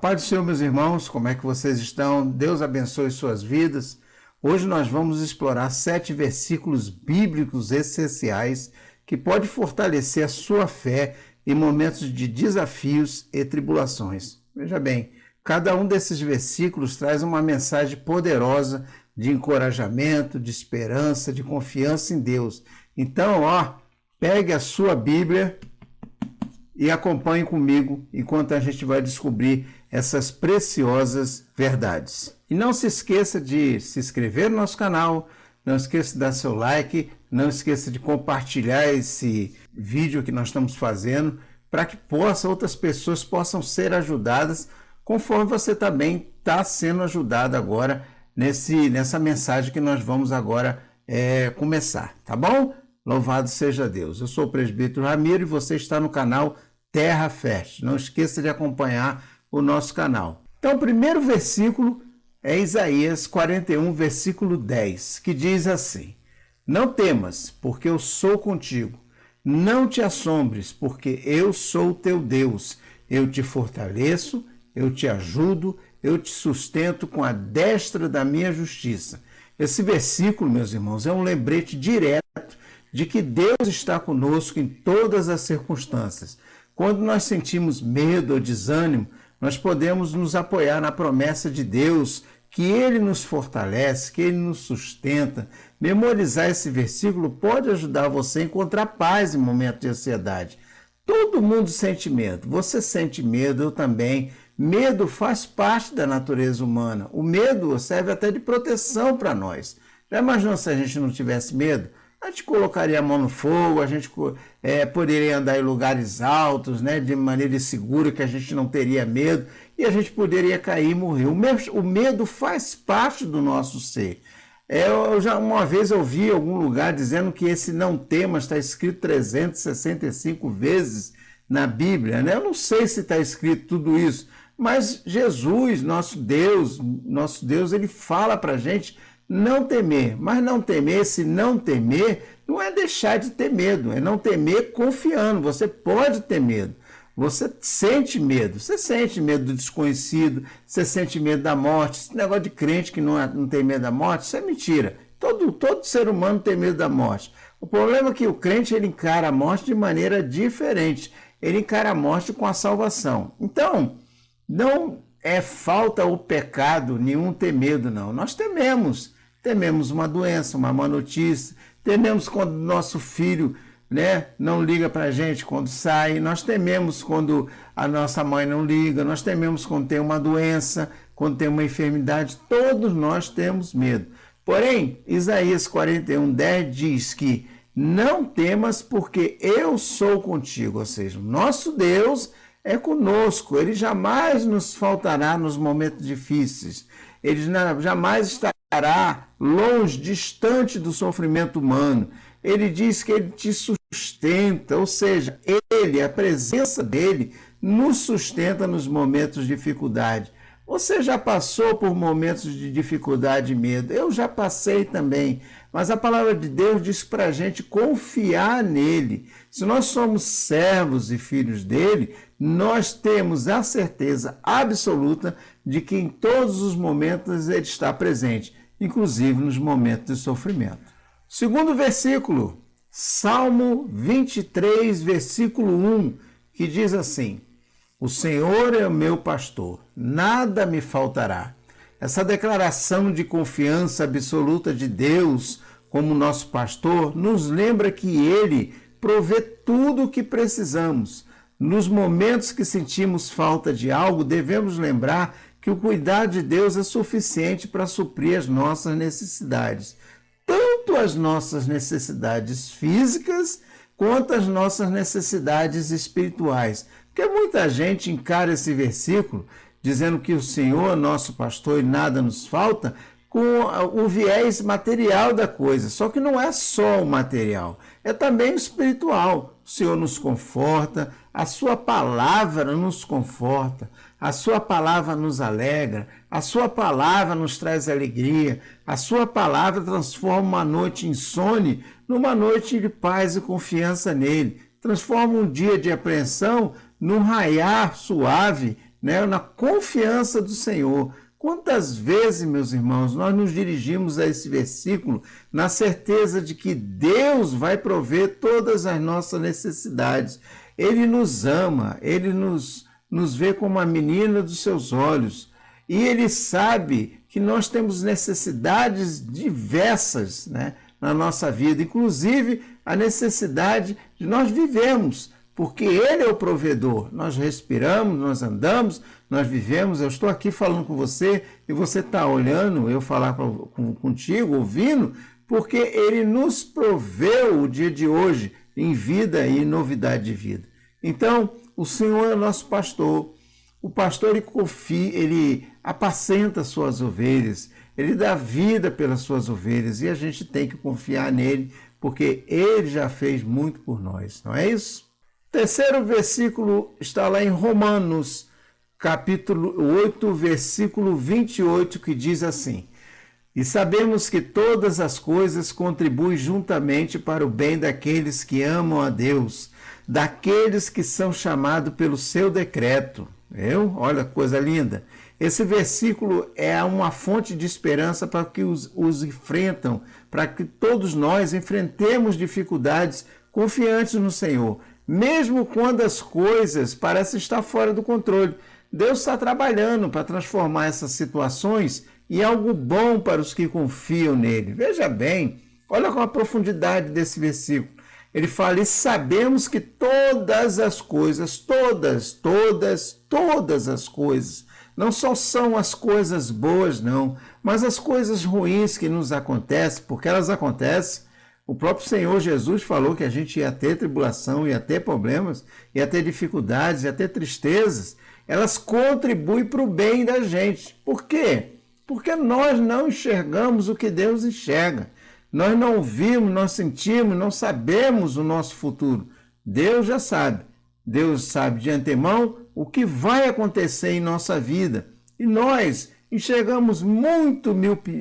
paz do Senhor, meus irmãos, como é que vocês estão? Deus abençoe suas vidas. Hoje nós vamos explorar 7 versículos bíblicos essenciais que podem fortalecer a sua fé em momentos de desafios e tribulações. Veja bem, cada um desses versículos traz uma mensagem poderosa de encorajamento, de esperança, de confiança em Deus. Então, pegue a sua Bíblia e acompanhe comigo enquanto a gente vai descobrir essas preciosas verdades. E não se esqueça de se inscrever no nosso canal, não esqueça de dar seu like, não esqueça de compartilhar esse vídeo que nós estamos fazendo para que outras pessoas possam ser ajudadas conforme você também está sendo ajudado agora nessa mensagem que nós vamos agora começar, tá bom? Louvado seja Deus. Eu sou o presbítero Ramiro e você está no canal Terra Fértil. Não esqueça de acompanhar o nosso canal. Então, o primeiro versículo é Isaías 41, versículo 10, que diz assim: Não temas, porque eu sou contigo. Não te assombres, porque eu sou o teu Deus. Eu te fortaleço, eu te ajudo, eu te sustento com a destra da minha justiça. Esse versículo, meus irmãos, é um lembrete direto de que Deus está conosco em todas as circunstâncias. Quando nós sentimos medo ou desânimo, nós podemos nos apoiar na promessa de Deus, que Ele nos fortalece, que Ele nos sustenta. Memorizar esse versículo pode ajudar você a encontrar paz em momentos de ansiedade. Todo mundo sente medo. Você sente medo, eu também. Medo faz parte da natureza humana. O medo serve até de proteção para nós. Já imaginou se a gente não tivesse medo? A gente colocaria a mão no fogo, a gente poderia andar em lugares altos, né, de maneira segura, que a gente não teria medo, e a gente poderia cair e morrer. O medo faz parte do nosso ser. Uma vez eu vi em algum lugar dizendo que esse não temas está escrito 365 vezes na Bíblia, né? Eu não sei se está escrito tudo isso, mas Jesus, nosso Deus, ele fala para a gente não temer, mas não temer, se não temer, não é deixar de ter medo, é não temer confiando. Você pode ter medo, você sente medo do desconhecido, você sente medo da morte. Esse negócio de crente que não tem medo da morte, isso é mentira. Todo ser humano tem medo da morte. O problema é que o crente ele encara a morte de maneira diferente, ele encara a morte com a salvação. Então, não é falta ou pecado nenhum ter medo, não. Nós tememos uma doença, uma má notícia, tememos quando nosso filho, né, não liga para a gente quando sai, nós tememos quando a nossa mãe não liga, nós tememos quando tem uma doença, quando tem uma enfermidade, todos nós temos medo. Porém, Isaías 41, 10 diz que não temas porque eu sou contigo, ou seja, o nosso Deus é conosco, Ele jamais nos faltará nos momentos difíceis, Ele jamais estará longe, distante do sofrimento humano. Ele diz que Ele te sustenta, ou seja, a presença dEle, nos sustenta nos momentos de dificuldade. Você já passou por momentos de dificuldade e medo? Eu já passei também, mas a palavra de Deus diz para a gente confiar nele. Se nós somos servos e filhos dele, nós temos a certeza absoluta de que em todos os momentos ele está presente, inclusive nos momentos de sofrimento. Segundo versículo, Salmo 23, versículo 1, que diz assim: O Senhor é o meu pastor, nada me faltará. Essa declaração de confiança absoluta de Deus como nosso pastor nos lembra que Ele provê tudo o que precisamos. Nos momentos que sentimos falta de algo, devemos lembrar que o cuidado de Deus é suficiente para suprir as nossas necessidades. Tanto as nossas necessidades físicas, quanto as nossas necessidades espirituais. Porque muita gente encara esse versículo dizendo que o Senhor é nosso pastor e nada nos falta, com o viés material da coisa. Só que não é só o material, é também o espiritual. O Senhor nos conforta, a sua palavra nos conforta, a sua palavra nos alegra, a sua palavra nos traz alegria, a sua palavra transforma uma noite insone numa noite de paz e confiança nele, transforma um dia de apreensão num raiar suave né, na confiança do Senhor. Quantas vezes, meus irmãos, nós nos dirigimos a esse versículo na certeza de que Deus vai prover todas as nossas necessidades. Ele nos ama, Ele nos vê como a menina dos seus olhos. E Ele sabe que nós temos necessidades diversas, né, na nossa vida, inclusive a necessidade de nós vivermos, porque Ele é o provedor. Nós respiramos, nós andamos, nós vivemos. Eu estou aqui falando com você e você está olhando, eu falar contigo, ouvindo, porque Ele nos proveu o dia de hoje em vida e novidade de vida. Então, o Senhor é nosso pastor. O pastor, ele confia, ele apacenta suas ovelhas, ele dá vida pelas suas ovelhas e a gente tem que confiar nele, porque ele já fez muito por nós, não é isso? O terceiro versículo está lá em Romanos, capítulo 8, versículo 28, que diz assim: E sabemos que todas as coisas contribuem juntamente para o bem daqueles que amam a Deus, daqueles que são chamados pelo seu decreto. Olha que coisa linda. Esse versículo é uma fonte de esperança para que os enfrentam, para que todos nós enfrentemos dificuldades confiantes no Senhor, mesmo quando as coisas parecem estar fora do controle. Deus está trabalhando para transformar essas situações em algo bom para os que confiam nele. Veja bem, olha com a profundidade desse versículo. Ele fala: e sabemos que todas as coisas, todas as coisas, não só são as coisas boas, não, mas as coisas ruins que nos acontecem, porque elas acontecem. O próprio Senhor Jesus falou que a gente ia ter tribulação, ia ter problemas, ia ter dificuldades, ia ter tristezas. Elas contribuem para o bem da gente. Por quê? Porque nós não enxergamos o que Deus enxerga. Nós não vimos, não sentimos, não sabemos o nosso futuro. Deus já sabe. Deus sabe de antemão o que vai acontecer em nossa vida. E nós enxergamos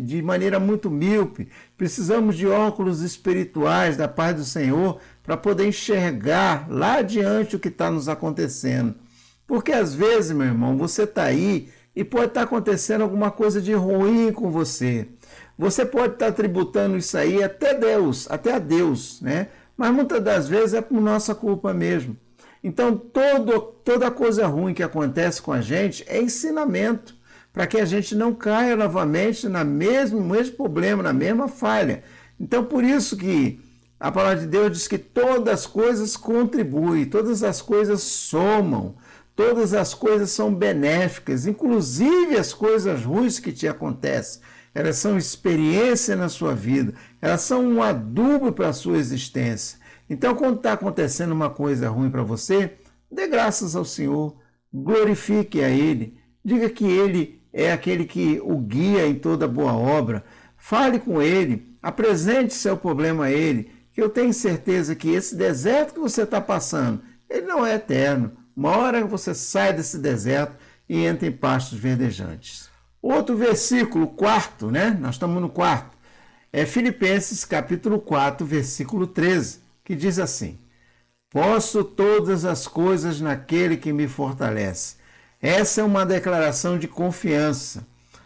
de maneira muito míope. Precisamos de óculos espirituais da paz do Senhor para poder enxergar lá adiante o que está nos acontecendo. Porque às vezes, meu irmão, você está aí e pode estar acontecendo alguma coisa de ruim com você. Você pode estar tributando isso aí até a Deus, né? Mas muitas das vezes é por nossa culpa mesmo. Então, toda coisa ruim que acontece com a gente é ensinamento, para que a gente não caia novamente no mesmo problema, na mesma falha. Então, por isso que a palavra de Deus diz que todas as coisas contribuem, todas as coisas somam, todas as coisas são benéficas, inclusive as coisas ruins que te acontecem. Elas são experiência na sua vida, elas são um adubo para a sua existência. Então, quando está acontecendo uma coisa ruim para você, dê graças ao Senhor, glorifique a Ele, diga que Ele é aquele que o guia em toda boa obra, fale com Ele, apresente seu problema a Ele, que eu tenho certeza que esse deserto que você está passando, ele não é eterno. Uma hora você sai desse deserto e entra em pastos verdejantes. Outro versículo, quarto, né? Nós estamos no quarto. É Filipenses capítulo 4, versículo 13, que diz assim: Posso todas as coisas naquele que me fortalece. Essa é uma declaração de confiança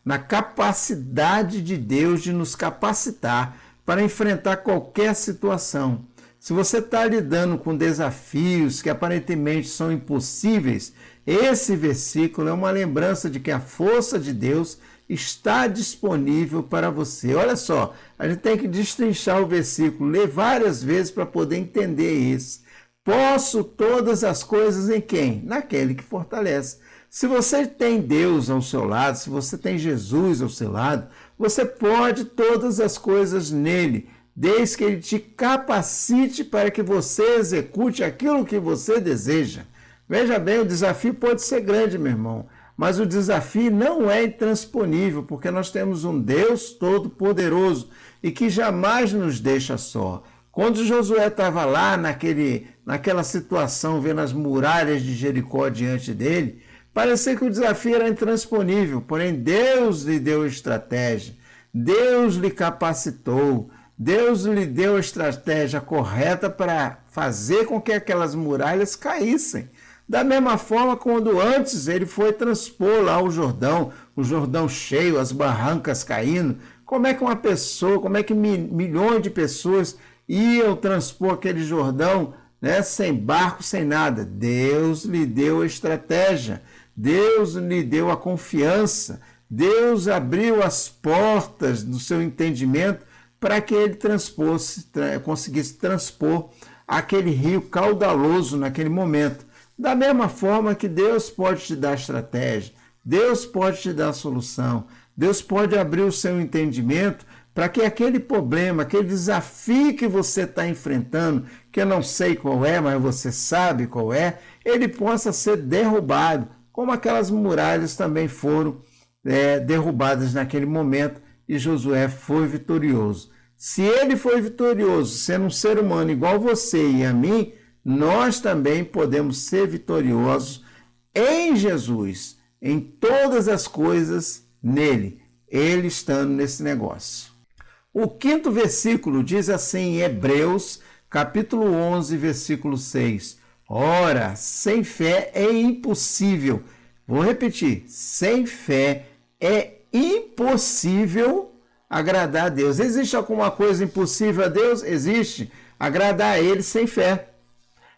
na capacidade de Deus de nos capacitar para enfrentar qualquer situação. Se você está lidando com desafios que aparentemente são impossíveis, esse versículo é uma lembrança de que a força de Deus está disponível para você. Olha só, a gente tem que destrinchar o versículo, ler várias vezes para poder entender isso. Posso todas as coisas em quem? Naquele que fortalece. Se você tem Deus ao seu lado, se você tem Jesus ao seu lado, você pode todas as coisas nele, desde que ele te capacite para que você execute aquilo que você deseja. Veja bem, o desafio pode ser grande, meu irmão, mas o desafio não é intransponível, porque nós temos um Deus todo-poderoso e que jamais nos deixa só. Quando Josué estava lá naquela situação, vendo as muralhas de Jericó diante dele, parecia que o desafio era intransponível, porém Deus lhe deu estratégia, Deus lhe capacitou, Deus lhe deu a estratégia correta para fazer com que aquelas muralhas caíssem. Da mesma forma, quando antes ele foi transpor lá o Jordão cheio, as barrancas caindo, como é que uma pessoa, como é que milhões de pessoas iam transpor aquele Jordão, né, sem barco, sem nada? Deus lhe deu a estratégia, Deus lhe deu a confiança, Deus abriu as portas do seu entendimento para que ele conseguisse transpor aquele rio caudaloso naquele momento. Da mesma forma que Deus pode te dar estratégia, Deus pode te dar solução, Deus pode abrir o seu entendimento para que aquele problema, aquele desafio que você está enfrentando, que eu não sei qual é, mas você sabe qual é, ele possa ser derrubado, como aquelas muralhas também foram derrubadas naquele momento e Josué foi vitorioso. Se ele foi vitorioso, sendo um ser humano igual você e a mim, nós também podemos ser vitoriosos em Jesus, em todas as coisas nele, ele estando nesse negócio. O 5º versículo diz assim em Hebreus, capítulo 11, versículo 6. Ora, sem fé é impossível. Vou repetir, sem fé é impossível agradar a Deus. Existe alguma coisa impossível a Deus? Existe. Agradar a Ele sem fé.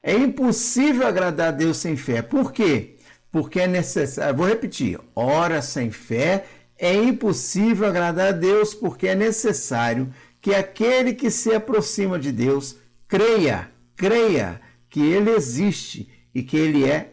É impossível agradar a Deus sem fé. Por quê? Porque é necessário. Vou repetir. Ora, sem fé é impossível agradar a Deus, porque é necessário que aquele que se aproxima de Deus creia que Ele existe e que Ele é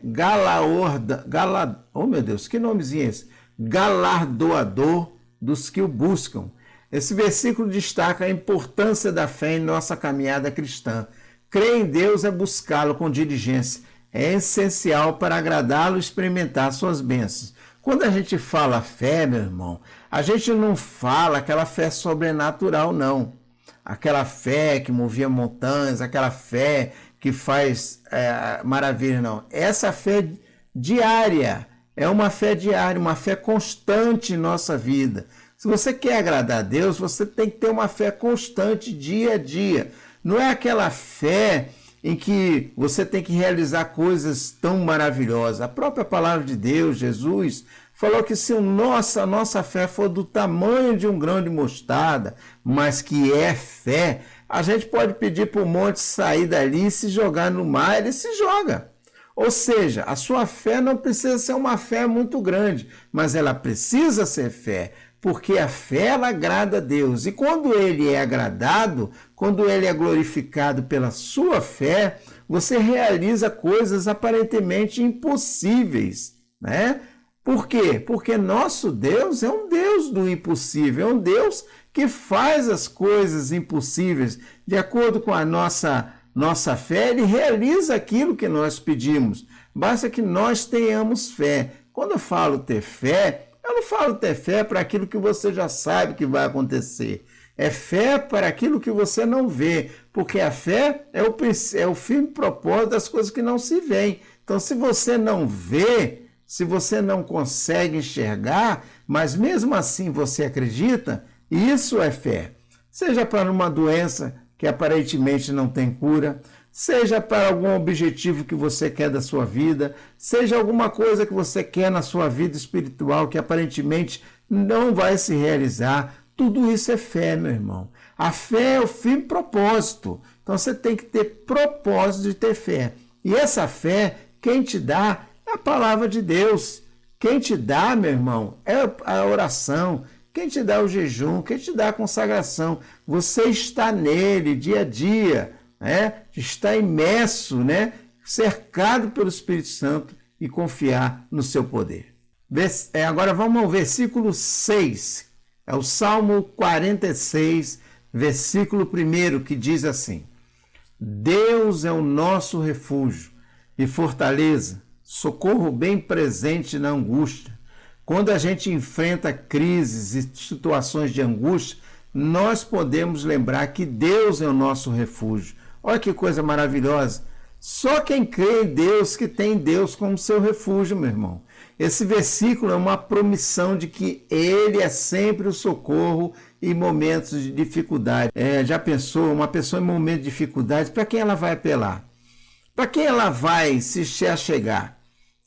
oh meu Deus, que nomezinho é esse? Galardoador dos que o buscam. Esse versículo destaca a importância da fé em nossa caminhada cristã. Crer em Deus é buscá-lo com diligência. É essencial para agradá-lo e experimentar suas bênçãos. Quando a gente fala fé, meu irmão, a gente não fala aquela fé sobrenatural, não. Aquela fé que movia montanhas, aquela fé que faz maravilha, não. Essa fé diária é uma fé diária, uma fé constante em nossa vida. Se você quer agradar a Deus, você tem que ter uma fé constante dia a dia. Não é aquela fé em que você tem que realizar coisas tão maravilhosas. A própria palavra de Deus, Jesus, falou que se a nossa fé for do tamanho de um grão de mostarda, mas que é fé, a gente pode pedir para o monte sair dali e se jogar no mar, ele se joga. Ou seja, a sua fé não precisa ser uma fé muito grande, mas ela precisa ser fé, porque a fé ela agrada a Deus. E quando ele é agradado, quando ele é glorificado pela sua fé, você realiza coisas aparentemente impossíveis, né? Por quê? Porque nosso Deus é um Deus do impossível, é um Deus que faz as coisas impossíveis. De acordo com a nossa fé, ele realiza aquilo que nós pedimos. Basta que nós tenhamos fé. Quando eu falo ter fé, eu não falo ter fé para aquilo que você já sabe que vai acontecer. É fé para aquilo que você não vê, porque a fé é o firme propósito das coisas que não se veem. Então, se você não vê, se você não consegue enxergar, mas mesmo assim você acredita, isso é fé. Seja para uma doença que aparentemente não tem cura, seja para algum objetivo que você quer da sua vida, seja alguma coisa que você quer na sua vida espiritual que aparentemente não vai se realizar, tudo isso é fé, meu irmão. A fé é o firme propósito. Então você tem que ter propósito de ter fé. E essa fé, quem te dá é a palavra de Deus. Quem te dá, meu irmão, é a oração. Quem te dá o jejum, quem te dá a consagração. Você está nele dia a dia, né? Está imerso, né? Cercado pelo Espírito Santo e confiar no seu poder. Agora vamos ao versículo 6. É o Salmo 46, versículo 1, que diz assim: Deus é o nosso refúgio e fortaleza, socorro bem presente na angústia. Quando a gente enfrenta crises e situações de angústia, nós podemos lembrar que Deus é o nosso refúgio. Olha que coisa maravilhosa. Só quem crê em Deus que tem Deus como seu refúgio, meu irmão. Esse versículo é uma promissão de que Ele é sempre o socorro em momentos de dificuldade. Já pensou, uma pessoa em momento de dificuldade, para quem ela vai apelar? Para quem ela vai se achegar?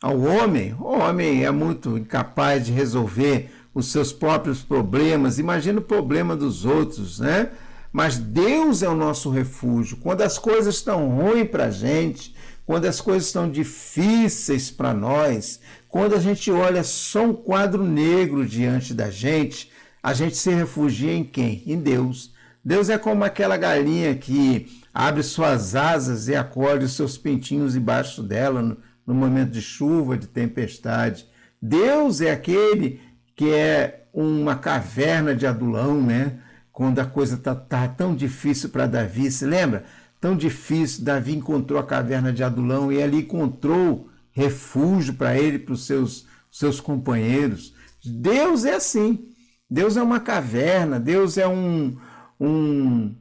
Ao homem? O homem é muito incapaz de resolver os seus próprios problemas. Imagina o problema dos outros, né? Mas Deus é o nosso refúgio. Quando as coisas estão ruins para a gente, quando as coisas estão difíceis para nós, quando a gente olha só um quadro negro diante da gente, a gente se refugia em quem? Em Deus. Deus é como aquela galinha que abre suas asas e acolhe os seus pintinhos embaixo dela no momento de chuva, de tempestade. Deus é aquele que é uma caverna de Adulão, né? Quando a coisa tá tão difícil para Davi, se lembra? Tão difícil, Davi encontrou a caverna de Adulão e ali encontrou refúgio para ele, para os seus companheiros. Deus é assim. Deus é uma caverna, Deus é um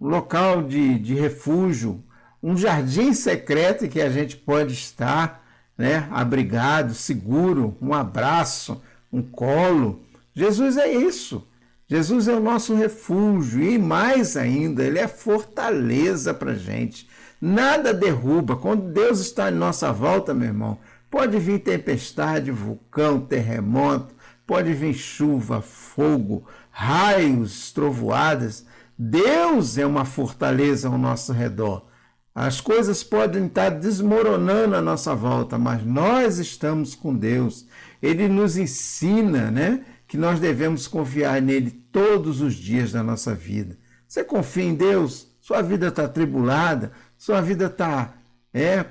local de refúgio, um jardim secreto que a gente pode estar, né, abrigado, seguro, um abraço, um colo. Jesus é isso. Jesus é o nosso refúgio e mais ainda, ele é fortaleza para a gente. Nada derruba. Quando Deus está em nossa volta, meu irmão, pode vir tempestade, vulcão, terremoto, pode vir chuva, fogo, raios, trovoadas. Deus é uma fortaleza ao nosso redor. As coisas podem estar desmoronando à nossa volta, mas nós estamos com Deus. Ele nos ensina, né, que nós devemos confiar nele todos os dias da nossa vida. Você confia em Deus? Sua vida está atribulada, sua vida está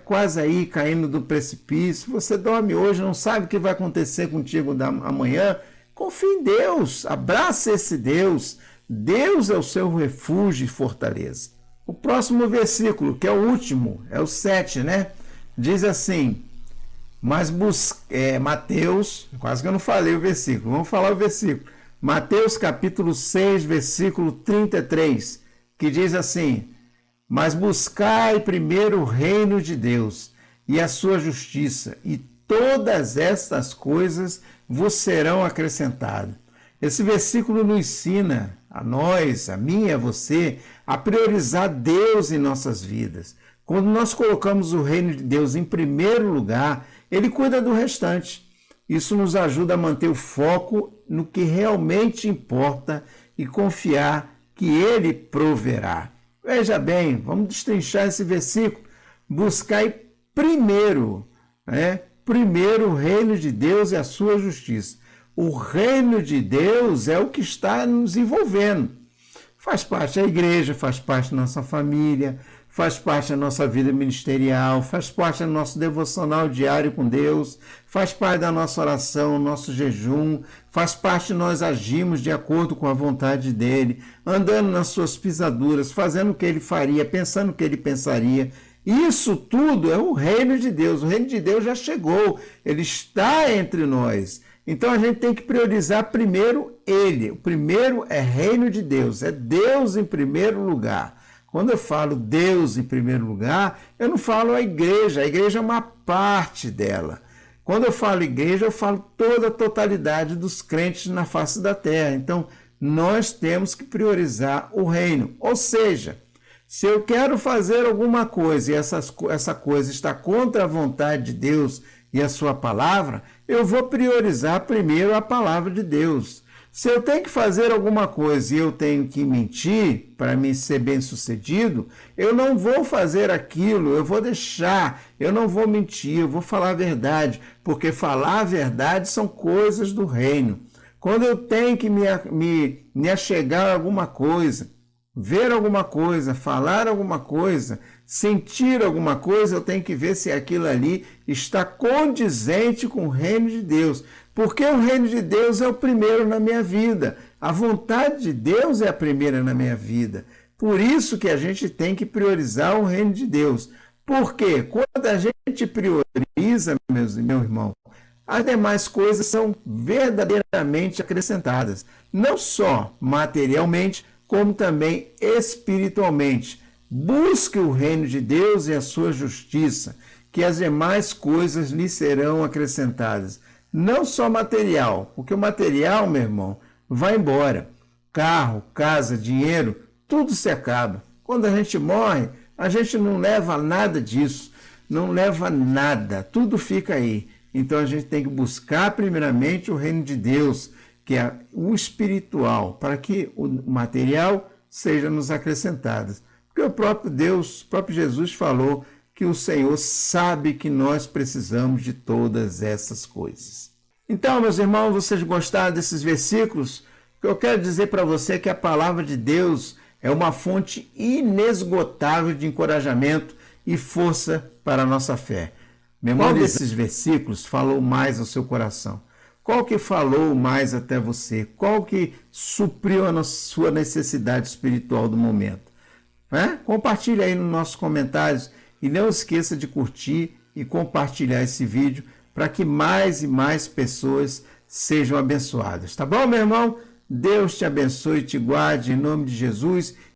quase aí caindo do precipício. Você dorme hoje, não sabe o que vai acontecer contigo amanhã. Confie em Deus, abraça esse Deus. Deus é o seu refúgio e fortaleza. O próximo versículo, que é o último, é o 7, né? Diz assim, Mateus, quase que eu não falei o versículo, vamos falar o versículo. Mateus capítulo 6, versículo 33, que diz assim, mas buscai primeiro o reino de Deus e a sua justiça, e todas estas coisas vos serão acrescentadas. Esse versículo nos ensina a nós, a mim e a você, a priorizar Deus em nossas vidas. Quando nós colocamos o reino de Deus em primeiro lugar, ele cuida do restante. Isso nos ajuda a manter o foco no que realmente importa e confiar que ele proverá. Veja bem, vamos destrinchar esse versículo. Buscai primeiro, primeiro o reino de Deus e a sua justiça. O reino de Deus é o que está nos envolvendo. Faz parte da igreja, faz parte da nossa família, faz parte da nossa vida ministerial, faz parte do nosso devocional diário com Deus, faz parte da nossa oração, nosso jejum, faz parte de nós agirmos de acordo com a vontade dele, andando nas suas pisaduras, fazendo o que ele faria, pensando o que ele pensaria. Isso tudo é o reino de Deus. O reino de Deus já chegou, ele está entre nós. Então a gente tem que priorizar primeiro ele. O primeiro é reino de Deus, é Deus em primeiro lugar. Quando eu falo Deus em primeiro lugar, eu não falo a igreja é uma parte dela. Quando eu falo igreja, eu falo toda a totalidade dos crentes na face da terra. Então nós temos que priorizar o reino. Ou seja, se eu quero fazer alguma coisa e essa coisa está contra a vontade de Deus e a sua palavra, eu vou priorizar primeiro a palavra de Deus. Se eu tenho que fazer alguma coisa e eu tenho que mentir para mim ser bem-sucedido, eu não vou fazer aquilo, eu vou deixar, eu não vou mentir, eu vou falar a verdade, porque falar a verdade são coisas do reino. Quando eu tenho que me achegar a alguma coisa, ver alguma coisa, falar alguma coisa, sentir alguma coisa, eu tenho que ver se aquilo ali está condizente com o reino de Deus. Porque o reino de Deus é o primeiro na minha vida. A vontade de Deus é a primeira na minha vida. Por isso que a gente tem que priorizar o reino de Deus. Porque quando a gente prioriza, meu irmão, as demais coisas são verdadeiramente acrescentadas. Não só materialmente, como também espiritualmente. Busque o reino de Deus e a sua justiça, que as demais coisas lhe serão acrescentadas. Não só material, porque o material, meu irmão, vai embora. Carro, casa, dinheiro, tudo se acaba. Quando a gente morre, a gente não leva nada disso. não leva nada, tudo fica aí. Então a gente tem que buscar primeiramente o reino de Deus, que é o espiritual, para que o material seja nos acrescentado. Porque o próprio Deus, o próprio Jesus falou que o Senhor sabe que nós precisamos de todas essas coisas. Então, meus irmãos, vocês gostaram desses versículos? O que eu quero dizer para você é que a palavra de Deus é uma fonte inesgotável de encorajamento e força para a nossa fé. Qual desses versículos falou mais ao seu coração? Qual que falou mais até você? Qual que supriu a sua necessidade espiritual do momento? Compartilhe aí nos nossos comentários e não esqueça de curtir e compartilhar esse vídeo para que mais e mais pessoas sejam abençoadas. Tá bom, meu irmão? Deus te abençoe e te guarde em nome de Jesus